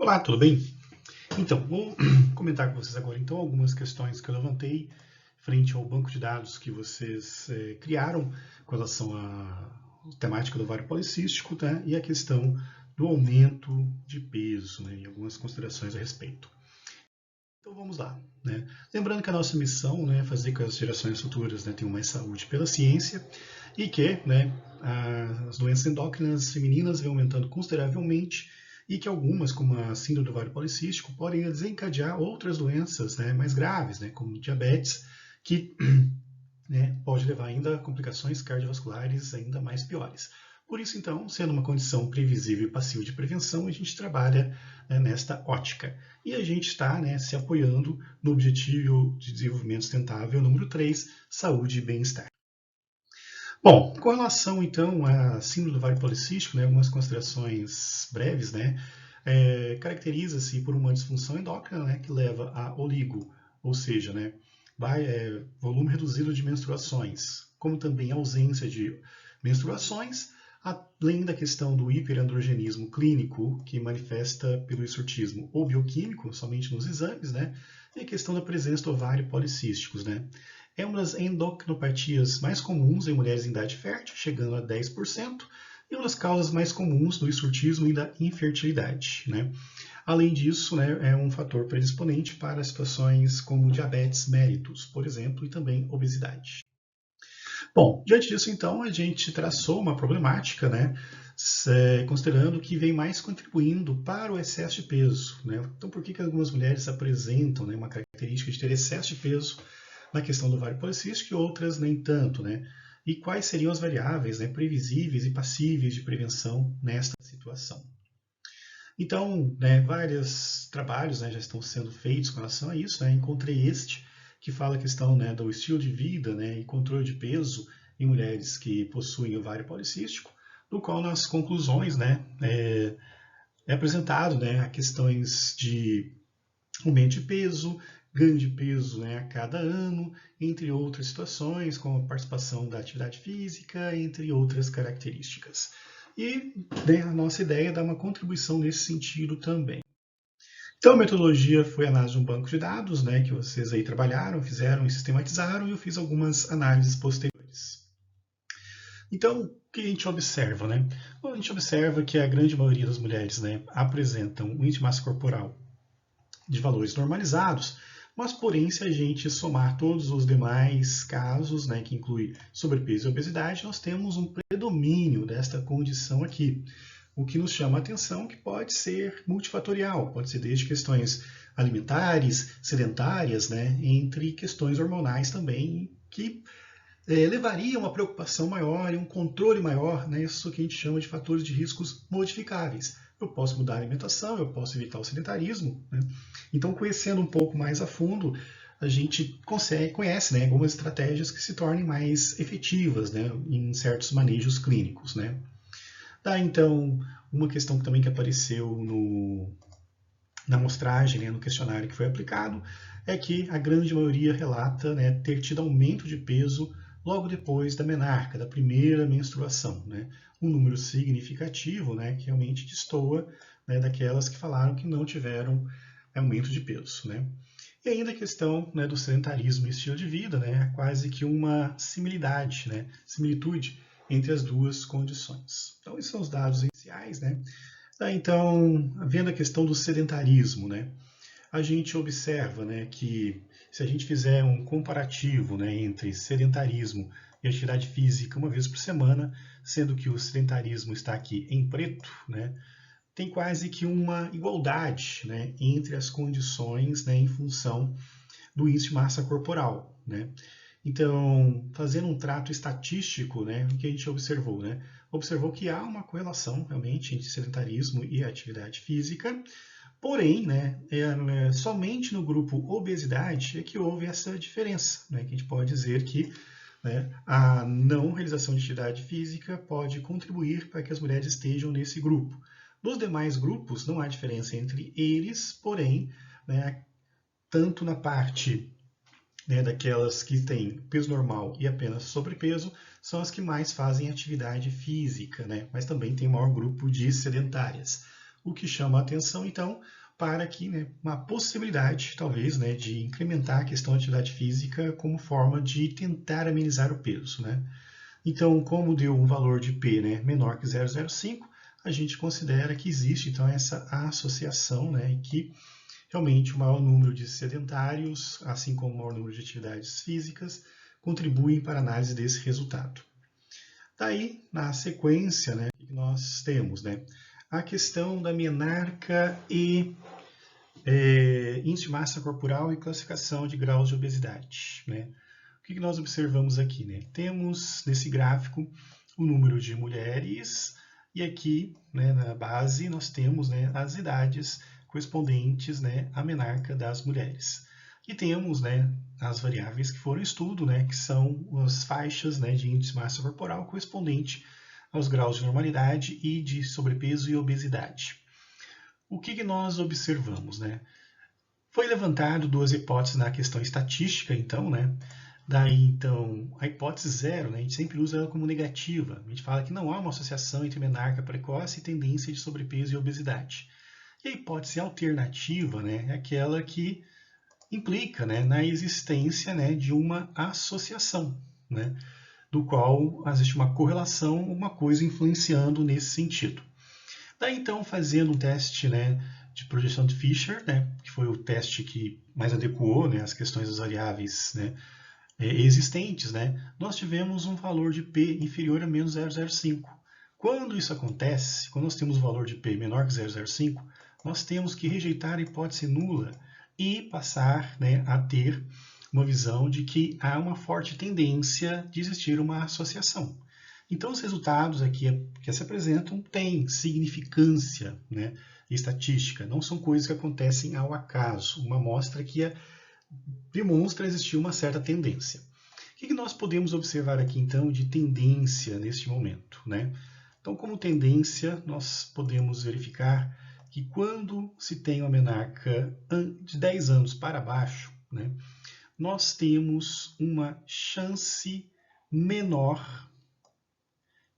Olá, tudo bem? Então, vou comentar com vocês agora então algumas questões que eu levantei frente ao banco de dados que vocês criaram com relação à temática do ovário policístico, tá? E a questão do aumento de peso, né? E algumas considerações a respeito. Então vamos lá, né? Lembrando que a nossa missão, né, é fazer com que as gerações futuras, né, tenham mais saúde pela ciência e que, né, as doenças endócrinas femininas vêm aumentando consideravelmente e que algumas, como a síndrome do ovário policístico, podem desencadear outras doenças, né, mais graves, né, como diabetes, que né, pode levar ainda a complicações cardiovasculares ainda mais piores. Por isso, então, sendo uma condição previsível e passiva de prevenção, a gente trabalha nesta ótica. E a gente está se apoiando no Objetivo de Desenvolvimento Sustentável número 3, Saúde e Bem-Estar. Bom, com relação, então, à síndrome do ovário policístico, algumas considerações breves, caracteriza-se por uma disfunção endócrina que leva a oligo, ou seja, volume reduzido de menstruações, como também ausência de menstruações, além da questão do hiperandrogenismo clínico, que manifesta pelo hirsutismo ou bioquímico, somente nos exames, e a questão da presença do ovário policísticos. É uma das endocrinopatias mais comuns em mulheres em idade fértil, chegando a 10%, e uma das causas mais comuns do hirsutismo e da infertilidade. Além disso, é um fator predisponente para situações como diabetes mellitus, por exemplo, e também obesidade. Bom, diante disso, então, a gente traçou uma problemática, considerando que vem mais contribuindo para o excesso de peso. Então, por que algumas mulheres apresentam uma característica de ter excesso de peso na questão do ovário policístico e outras nem tanto, E quais seriam as variáveis previsíveis e passíveis de prevenção nesta situação? Então, vários trabalhos já estão sendo feitos com relação a isso. Encontrei este, que fala a questão do estilo de vida e controle de peso em mulheres que possuem ovário policístico, no qual nas conclusões é apresentado a questões de aumento de peso, ganho de peso a cada ano, entre outras situações, como a participação da atividade física, entre outras características. E a nossa ideia é dar uma contribuição nesse sentido também. Então, a metodologia foi a análise de um banco de dados, que vocês aí trabalharam, fizeram e sistematizaram, e eu fiz algumas análises posteriores. Então, o que a gente observa? Bom, a gente observa que a grande maioria das mulheres apresentam um índice de massa corporal de valores normalizados, mas, porém, se a gente somar todos os demais casos, que inclui sobrepeso e obesidade, nós temos um predomínio desta condição aqui. O que nos chama a atenção que pode ser multifatorial, pode ser desde questões alimentares, sedentárias, entre questões hormonais também, que levaria a uma preocupação maior e um controle maior, isso que a gente chama de fatores de riscos modificáveis. Eu posso mudar a alimentação, eu posso evitar o sedentarismo. Então, conhecendo um pouco mais a fundo, a gente conhece algumas estratégias que se tornem mais efetivas em certos manejos clínicos. Então, uma questão também que apareceu na amostragem, no questionário que foi aplicado, é que a grande maioria relata ter tido aumento de peso logo depois da menarca, da primeira menstruação. Um número significativo que realmente destoa daquelas que falaram que não tiveram aumento de peso. E ainda a questão do sedentarismo e estilo de vida, quase que uma similitude entre as duas condições. Então, esses são os dados iniciais. Então, vendo a questão do sedentarismo, a gente observa que se a gente fizer um comparativo entre sedentarismo e atividade física uma vez por semana, sendo que o sedentarismo está aqui em preto, tem quase que uma igualdade entre as condições em função do índice de massa corporal. Então, fazendo um trato estatístico, o que a gente observou? Observou que há uma correlação realmente entre sedentarismo e atividade física, porém, somente no grupo obesidade é que houve essa diferença, que a gente pode dizer que a não realização de atividade física pode contribuir para que as mulheres estejam nesse grupo. Nos demais grupos, não há diferença entre eles, porém, tanto na parte daquelas que têm peso normal e apenas sobrepeso, são as que mais fazem atividade física, mas também tem maior grupo de sedentárias. o que chama a atenção, então, para que, né, uma possibilidade, talvez, né, de incrementar a questão da atividade física como forma de tentar amenizar o peso, né? Então, como deu um valor de P, né, menor que 0,05, a gente considera que existe, então, essa associação, né, e que realmente o maior número de sedentários, assim como o maior número de atividades físicas, contribuem para a análise desse resultado. Daí, na sequência, né, o que nós temos, né? A questão da menarca e índice de massa corporal e classificação de graus de obesidade, né? O que nós observamos aqui, né? Temos nesse gráfico o número de mulheres e aqui, né, na base, nós temos, né, as idades correspondentes, né, à menarca das mulheres. E temos, né, as variáveis que foram estudo, né, que são as faixas, né, de índice de massa corporal correspondente aos graus de normalidade e de sobrepeso e obesidade. O que nós observamos, né? Foi levantado duas hipóteses na questão estatística, então, né? Daí, então, a hipótese zero, né, a gente sempre usa ela como negativa. A gente fala que não há uma associação entre menarca precoce e tendência de sobrepeso e obesidade. E a hipótese alternativa, né, é aquela que implica, né, na existência, né, de uma associação, né, do qual existe uma correlação, uma coisa influenciando nesse sentido. Daí, então, fazendo um teste, né, de projeção de Fisher, né, que foi o teste que mais adequou, né, as questões das variáveis, né, existentes, né, nós tivemos um valor de P inferior a menos 0,05. Quando isso acontece, quando nós temos um valor de P menor que 0,05, nós temos que rejeitar a hipótese nula e passar, né, a ter uma visão de que há uma forte tendência de existir uma associação. Então, os resultados aqui que se apresentam têm significância, né, estatística, não são coisas que acontecem ao acaso, uma amostra que demonstra existir uma certa tendência. O que nós podemos observar aqui, então, de tendência neste momento, né? Então, como tendência, nós podemos verificar que quando se tem uma menarca de 10 anos para baixo, né, nós temos uma chance menor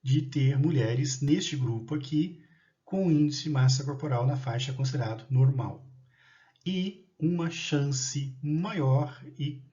de ter mulheres neste grupo aqui com índice de massa corporal na faixa considerado normal. E uma chance maior e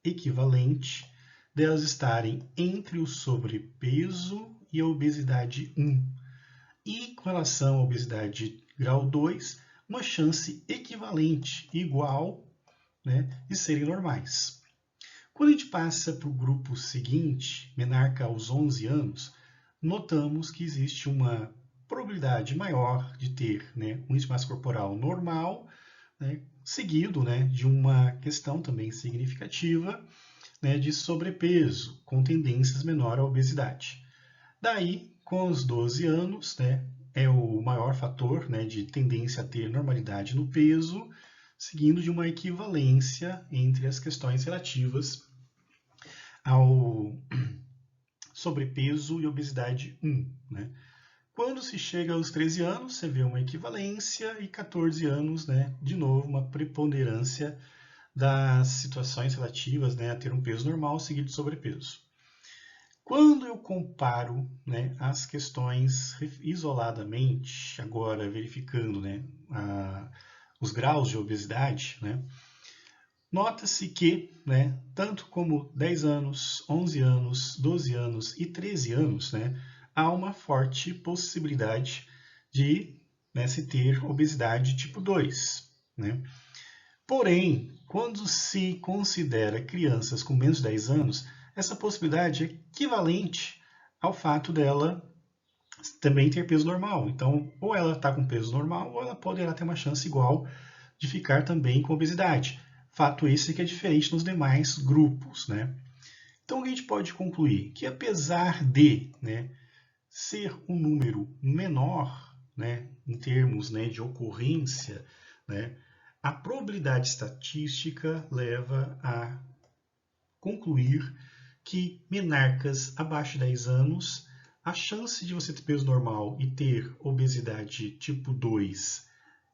equivalente delas estarem entre o sobrepeso e a obesidade 1. E com relação à obesidade grau 2, uma chance equivalente, igual, né, de serem normais. Quando a gente passa para o grupo seguinte, menarca aos 11 anos, notamos que existe uma probabilidade maior de ter, né, um índice de massa corporal normal, né, seguido, né, de uma questão também significativa, né, de sobrepeso, com tendências menor à obesidade. Daí, com os 12 anos, né, é o maior fator, né, de tendência a ter normalidade no peso, seguindo de uma equivalência entre as questões relativas ao sobrepeso e obesidade 1, né? Quando se chega aos 13 anos, você vê uma equivalência e 14 anos, né, de novo, uma preponderância das situações relativas, né, a ter um peso normal seguido de sobrepeso. Quando eu comparo, né, as questões isoladamente, agora verificando, né, os graus de obesidade, né, nota-se que, né, tanto como 10 anos, 11 anos, 12 anos e 13 anos, né, há uma forte possibilidade de, né, se ter obesidade tipo 2. Né? Porém, quando se considera crianças com menos de 10 anos, essa possibilidade é equivalente ao fato dela também ter peso normal. Então, ou ela está com peso normal, ou ela poderá ter uma chance igual de ficar também com obesidade. Fato esse que é diferente nos demais grupos. Né? Então, a gente pode concluir que, apesar de, né, ser um número menor, né, em termos, né, de ocorrência, né, a probabilidade estatística leva a concluir que menarcas abaixo de 10 anos, a chance de você ter peso normal e ter obesidade tipo 2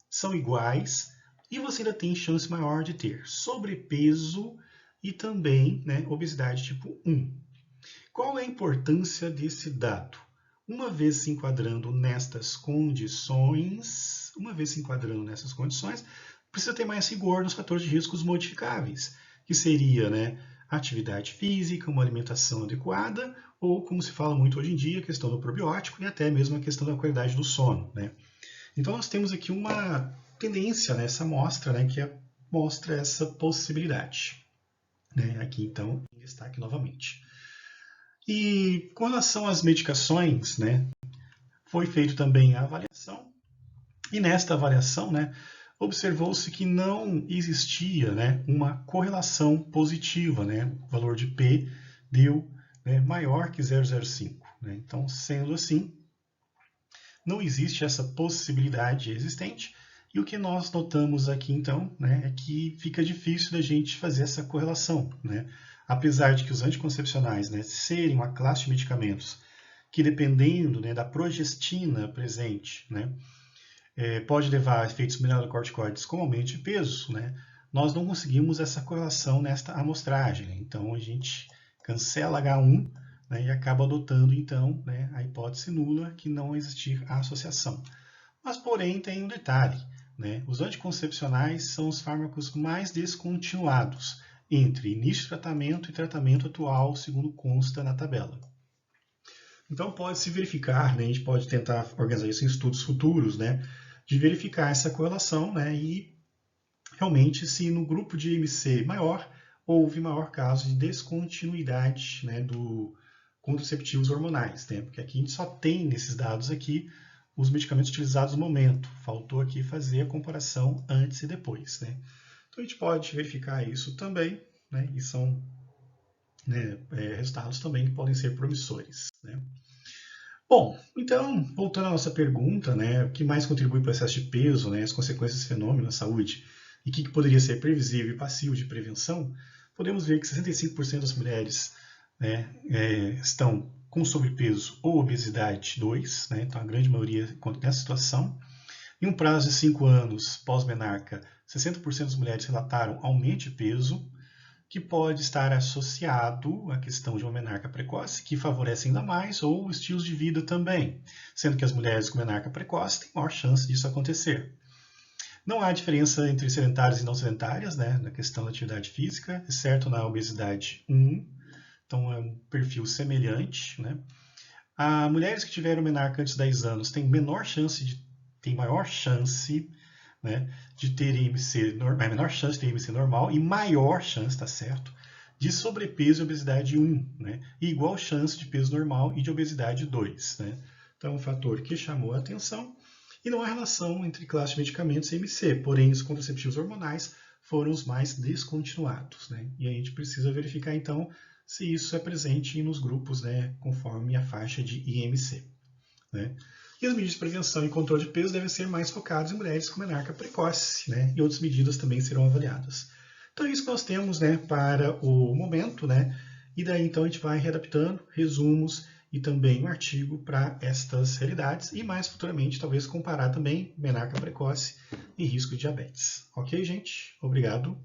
são iguais, e você ainda tem chance maior de ter sobrepeso e também, né, obesidade tipo 1. Qual é a importância desse dado? Uma vez se enquadrando nestas condições, precisa ter mais rigor nos fatores de riscos modificáveis, que seria, né, atividade física, uma alimentação adequada, ou, como se fala muito hoje em dia, a questão do probiótico e até mesmo a questão da qualidade do sono, né? Então, nós temos aqui uma tendência nessa amostra, né, que mostra essa possibilidade, né? Aqui, então, em destaque novamente. E com relação às medicações, né, foi feito também a avaliação, e nesta avaliação, né, observou-se que não existia, né, uma correlação positiva, né, o valor de P deu, né, maior que 0,05. Né? Então, sendo assim, não existe essa possibilidade existente, e o que nós notamos aqui, então, né, é que fica difícil da gente fazer essa correlação, né? Apesar de que os anticoncepcionais, né, serem uma classe de medicamentos que, dependendo, né, da progestina presente, né, pode levar a efeitos mineralocorticoides como aumento de peso, né, nós não conseguimos essa correlação nesta amostragem. Né? Então, a gente cancela H1, né, e acaba adotando, então, né, a hipótese nula que não existir a associação. Mas, porém, tem um detalhe. Né? Os anticoncepcionais são os fármacos mais descontinuados entre início de tratamento e tratamento atual, segundo consta na tabela. Então, pode-se verificar, né, a gente pode tentar organizar isso em estudos futuros, né, de verificar essa correlação, né, e realmente se no grupo de IMC maior houve maior caso de descontinuidade, né, do contraceptivos hormonais, né, porque aqui a gente só tem nesses dados aqui os medicamentos utilizados no momento. Faltou aqui fazer a comparação antes e depois. Né? Então a gente pode verificar isso também, né? E são, né, resultados também que podem ser promissores. Né? Bom, então, voltando à nossa pergunta, né, o que mais contribui para o excesso de peso, né, as consequências desse fenômeno na saúde, e o que poderia ser previsível e passivo de prevenção, podemos ver que 65% das mulheres, né, estão com sobrepeso ou obesidade 2, né, então a grande maioria nessa situação. Em um prazo de 5 anos pós-menarca, 60% das mulheres relataram aumento de peso, que pode estar associado à questão de uma menarca precoce, que favorece ainda mais, ou estilos de vida também, sendo que as mulheres com menarca precoce têm maior chance disso acontecer. Não há diferença entre sedentárias e não sedentárias, né, na questão da atividade física, exceto na obesidade 1, então é um perfil semelhante. Né. Mulheres que tiveram menarca antes de 10 anos têm maior chance, né, de ter IMC, menor chance de ter IMC normal e maior chance, tá certo, de sobrepeso e obesidade 1, né, e igual chance de peso normal e de obesidade 2. Né. Então, é um fator que chamou a atenção. E não há relação entre classe de medicamentos e IMC, porém os contraceptivos hormonais foram os mais descontinuados. Né? E a gente precisa verificar, então, se isso é presente nos grupos, né, conforme a faixa de IMC. Né? E as medidas de prevenção e controle de peso devem ser mais focadas em mulheres com menarca precoce, né? E outras medidas também serão avaliadas. Então é isso que nós temos, né, para o momento, né? E daí então a gente vai readaptando resumos e também um artigo para estas realidades e mais futuramente talvez comparar também menarca precoce e risco de diabetes. Ok, gente? Obrigado.